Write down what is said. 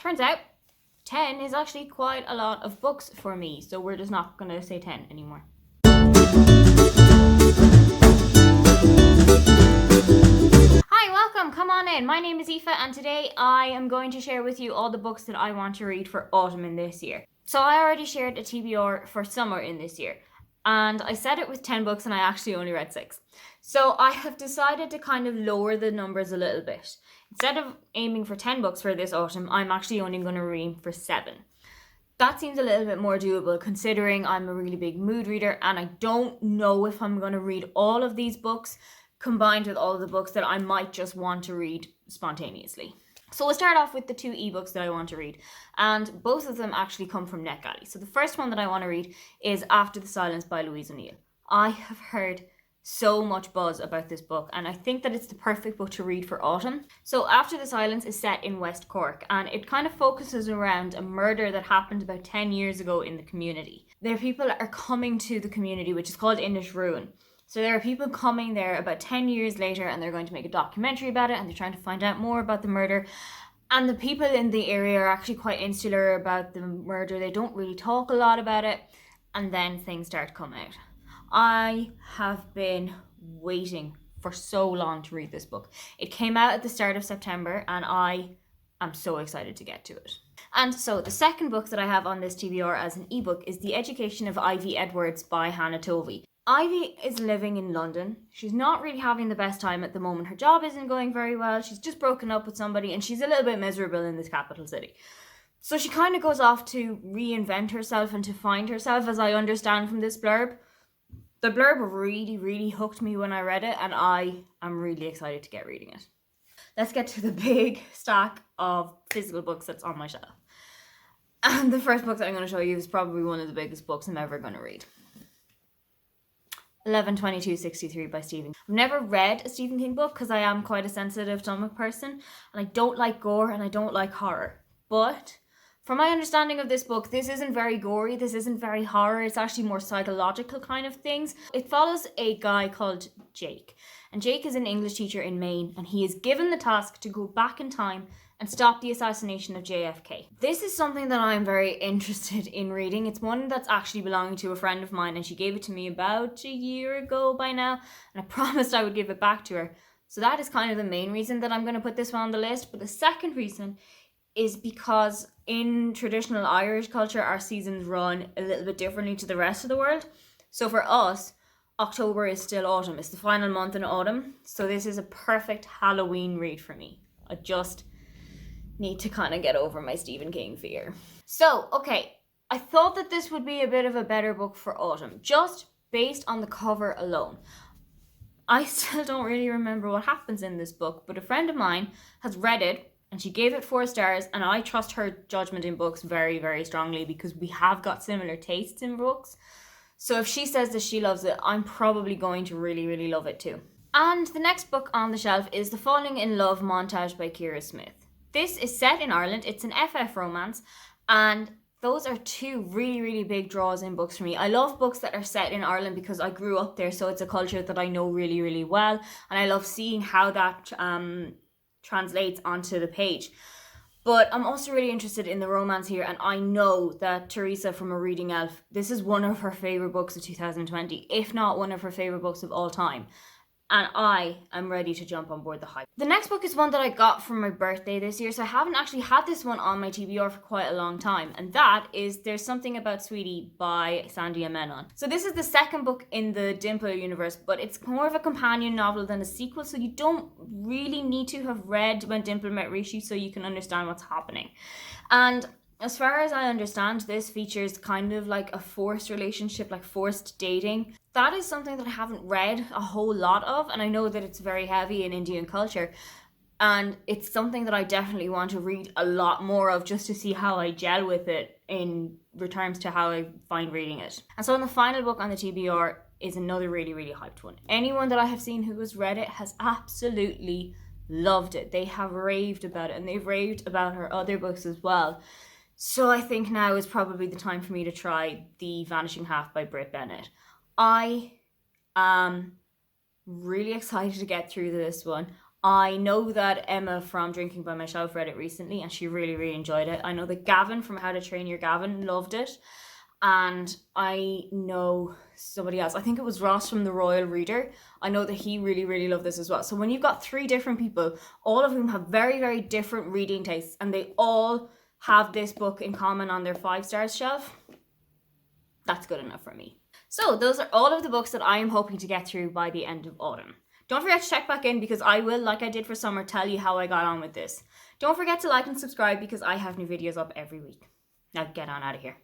turns out 10 is actually quite a lot of books for me, so we're just not going to say 10 anymore. Hi, welcome, come on in. My name is Aoife and today I am going to share with you all the books that I want to read for autumn in this year. So I already shared a TBR for summer in this year, and I said it was 10 books and I actually only read 6. So I have decided to kind of lower the numbers a little bit. Instead of aiming for 10 books for this autumn, I'm actually only going to aim for 7. That seems a little bit more doable considering I'm a really big mood reader and I don't know if I'm going to read all of these books combined with all of the books that I might just want to read spontaneously. So we'll start off with the 2 ebooks that I want to read, and both of them actually come from NetGalley. So the first one that I want to read is After the Silence by Louise O'Neill. I have heard so much buzz about this book and I think that it's the perfect book to read for autumn. So After the Silence is set in West Cork and it kind of focuses around a murder that happened about 10 years ago in the community. There people are coming to the community, which is called Innisruin. So there are people coming there about 10 years later and they're going to make a documentary about it and they're trying to find out more about the murder. And the people in the area are actually quite insular about the murder. They don't really talk a lot about it. And then things start to come out. I have been waiting for so long to read this book. It came out at the start of September and I am so excited to get to it. And so the second book that I have on this TBR as an ebook is The Education of Ivy Edwards by Hannah Tovey. Ivy is living in London. She's not really having the best time at the moment. Her job isn't going very well. She's just broken up with somebody and she's a little bit miserable in this capital city. So she kind of goes off to reinvent herself and to find herself, as I understand from this blurb. The blurb really hooked me when I read it and I am really excited to get reading it. Let's get to the big stack of physical books that's on my shelf. And the first book that I'm going to show you is probably one of the biggest books I'm ever going to read. 11/22/63 by Stephen. I've never read a Stephen King book because I am quite a sensitive stomach person and I don't like gore and I don't like horror. But from my understanding of this book, this isn't very gory, this isn't very horror, it's actually more psychological kind of things. It follows a guy called Jake. And Jake is an English teacher in Maine and he is given the task to go back in time and stop the assassination of JFK. This is something that I'm very interested in reading. It's one that's actually belonging to a friend of mine and she gave it to me about a year ago by now and I promised I would give it back to her. So that is kind of the main reason that I'm going to put this one on the list. But the second reason is because in traditional Irish culture, our seasons run a little bit differently to the rest of the world. So for us, October is still autumn. It's the final month in autumn. So this is a perfect Halloween read for me. I just need to kind of get over my Stephen King fear. So, okay, I thought that this would be a bit of a better book for autumn, just based on the cover alone. I still don't really remember what happens in this book, but a friend of mine has read it and she gave it 4 stars, and I trust her judgment in books very strongly because we have got similar tastes in books. So if she says that she loves it, I'm probably going to really love it too. And the next book on the shelf is The Falling in Love montage by Kira Smith. This is set in Ireland. It's an FF romance, and those are 2 really big draws in books for me. I love books that are set in Ireland because I grew up there, so it's a culture that I know really well, and I love seeing how that translates onto the page. But I'm also really interested in the romance here, and I know that Teresa from A Reading Elf, this is one of her favourite books of 2020, if not one of her favourite books of all time. And I am ready to jump on board the hype. The next book is one that I got for my birthday this year, so I haven't actually had this one on my TBR for quite a long time. And that is There's Something About Sweetie by Sandia Menon. So this is the second book in the Dimple universe, but it's more of a companion novel than a sequel, so you don't really need to have read When Dimple Met Rishi so you can understand what's happening. And as far as I understand, this features kind of like a forced relationship, like forced dating. That is something that I haven't read a whole lot of, and I know that it's very heavy in Indian culture. And it's something that I definitely want to read a lot more of just to see how I gel with it in terms to how I find reading it. And so the final book on the TBR is another really hyped one. Anyone that I have seen who has read it has absolutely loved it. They have raved about it and they've raved about her other books as well. So I think now is probably the time for me to try The Vanishing Half by Brit Bennett. I am really excited to get through this one. I know that Emma from Drinking by Myself read it recently and she really, really enjoyed it. I know that Gavin from How to Train Your Gavin loved it. And I know somebody else, I think it was Ross from The Royal Reader. I know that he really, really loved this as well. So when you've got 3 different people, all of whom have very, very different reading tastes, and they all have this book in common on their 5-star shelf, that's good enough for me. So those are all of the books that I am hoping to get through by the end of autumn. Don't forget to check back in because I will, like I did for summer, tell you how I got on with this. Don't forget to like and subscribe because I have new videos up every week. Now get on out of here.